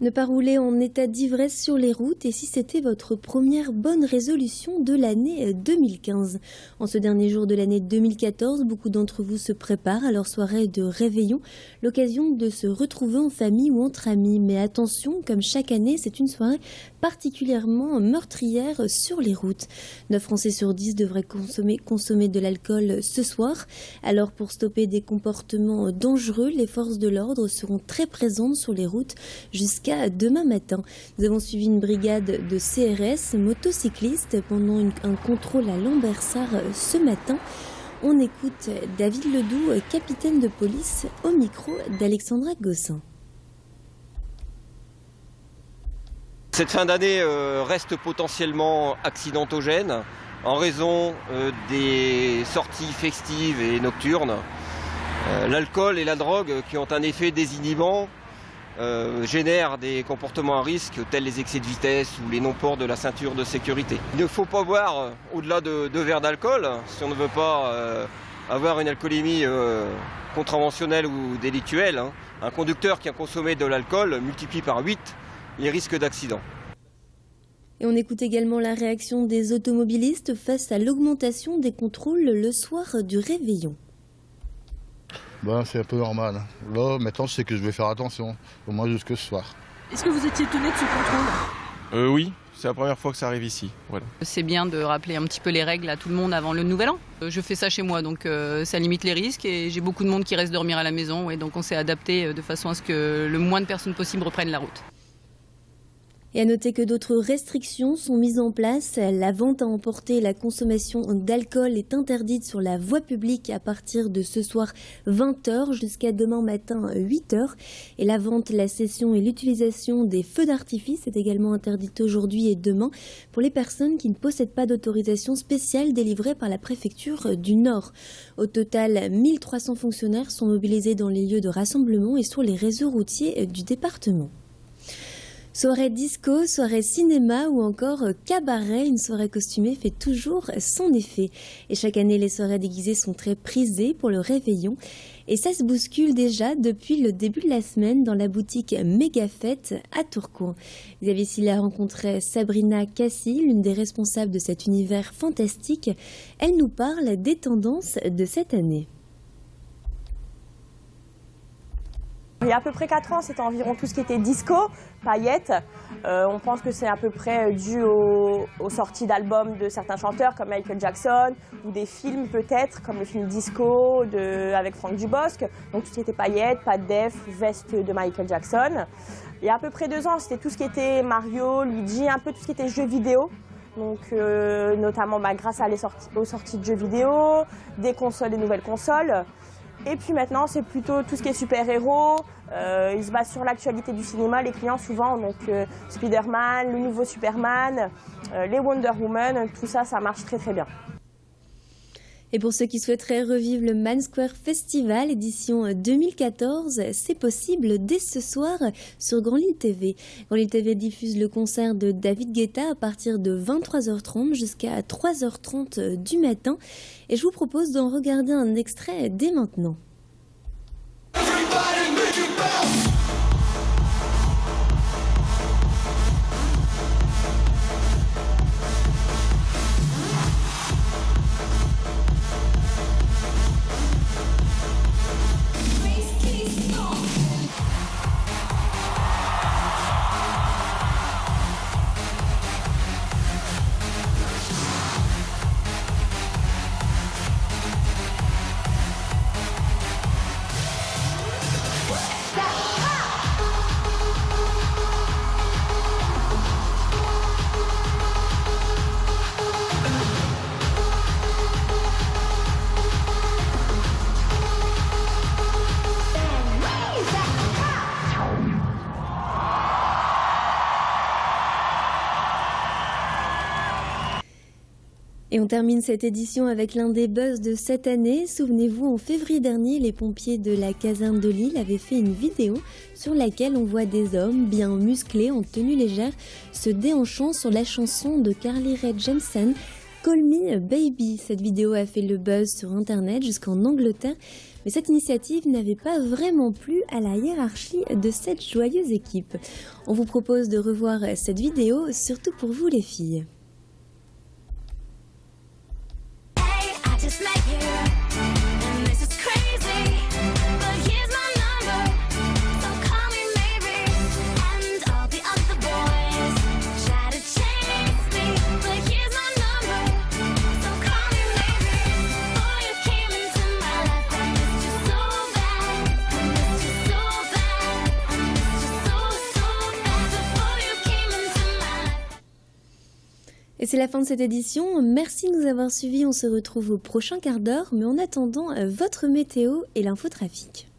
Ne pas rouler en état d'ivresse sur les routes et si c'était votre première bonne résolution de l'année 2015. En ce dernier jour de l'année 2014, beaucoup d'entre vous se préparent à leur soirée de réveillon, l'occasion de se retrouver en famille ou entre amis. Mais attention, comme chaque année, c'est une soirée particulièrement meurtrière sur les routes. 9 Français sur 10 devraient consommer de l'alcool ce soir. Alors pour stopper des comportements dangereux, les forces de l'ordre seront très présentes sur les routes jusqu'à demain matin. Nous avons suivi une brigade de CRS motocyclistes pendant un contrôle à Lambersart ce matin. On écoute David Ledoux, capitaine de police, au micro d'Alexandra Gossin. Cette fin d'année reste potentiellement accidentogène en raison des sorties festives et nocturnes. L'alcool et la drogue qui ont un effet désinhibant génèrent des comportements à risque tels les excès de vitesse ou les non-ports de la ceinture de sécurité. Il ne faut pas boire au-delà de 2 verres d'alcool si on ne veut pas avoir une alcoolémie contraventionnelle ou délictuelle. Un conducteur qui a consommé de l'alcool multiplie par 8 les risques d'accident. Et on écoute également la réaction des automobilistes face à l'augmentation des contrôles le soir du réveillon. C'est un peu normal. Là, maintenant, je sais que je vais faire attention, au moins jusque ce soir. Est-ce que vous étiez étonné de ce contrôle ? Oui, c'est la première fois que ça arrive ici. Voilà. C'est bien de rappeler un petit peu les règles à tout le monde avant le nouvel an. Je fais ça chez moi, donc ça limite les risques et j'ai beaucoup de monde qui reste dormir à la maison. Donc on s'est adapté de façon à ce que le moins de personnes possible reprennent la route. Et à noter que d'autres restrictions sont mises en place. La vente à emporter et la consommation d'alcool est interdite sur la voie publique à partir de ce soir 20h jusqu'à demain matin 8h. Et la vente, la cession et l'utilisation des feux d'artifice est également interdite aujourd'hui et demain pour les personnes qui ne possèdent pas d'autorisation spéciale délivrée par la préfecture du Nord. Au total, 1300 fonctionnaires sont mobilisés dans les lieux de rassemblement et sur les réseaux routiers du département. Soirée disco, soirée cinéma ou encore cabaret, une soirée costumée fait toujours son effet. Et chaque année, les soirées déguisées sont très prisées pour le réveillon. Et ça se bouscule déjà depuis le début de la semaine dans la boutique Méga Fête à Tourcoing. Xavier Silla a rencontré Sabrina Cassi, l'une des responsables de cet univers fantastique. Elle nous parle des tendances de cette année. Il y a à peu près 4 ans, c'était environ tout ce qui était disco, paillettes. On pense que c'est à peu près dû aux sorties d'albums de certains chanteurs comme Michael Jackson ou des films peut-être, comme le film Disco avec Franck Dubosc. Donc tout ce qui était paillettes, pas de def, veste de Michael Jackson. Il y a à peu près 2 ans, c'était tout ce qui était Mario, Luigi, un peu tout ce qui était jeux vidéo. Donc notamment grâce aux sorties de jeux vidéo, des consoles, des nouvelles consoles. Et puis maintenant, c'est plutôt tout ce qui est super-héros. Ils se basent sur l'actualité du cinéma, les clients souvent. Donc Spider-Man, le nouveau Superman, les Wonder Woman, tout ça, ça marche très très bien. Et pour ceux qui souhaiteraient revivre le Man Square Festival édition 2014, c'est possible dès ce soir sur Grand Lille TV. Grand Lille TV diffuse le concert de David Guetta à partir de 23h30 jusqu'à 3h30 du matin. Et je vous propose d'en regarder un extrait dès maintenant. Et on termine cette édition avec l'un des buzz de cette année. Souvenez-vous, en février dernier, les pompiers de la caserne de Lille avaient fait une vidéo sur laquelle on voit des hommes bien musclés en tenue légère se déhanchant sur la chanson de Carly Rae Jepsen, Call Me Baby. Cette vidéo a fait le buzz sur Internet jusqu'en Angleterre, mais cette initiative n'avait pas vraiment plu à la hiérarchie de cette joyeuse équipe. On vous propose de revoir cette vidéo, surtout pour vous les filles. Et c'est la fin de cette édition. Merci de nous avoir suivis. On se retrouve au prochain quart d'heure. Mais en attendant, votre météo et l'infotrafic.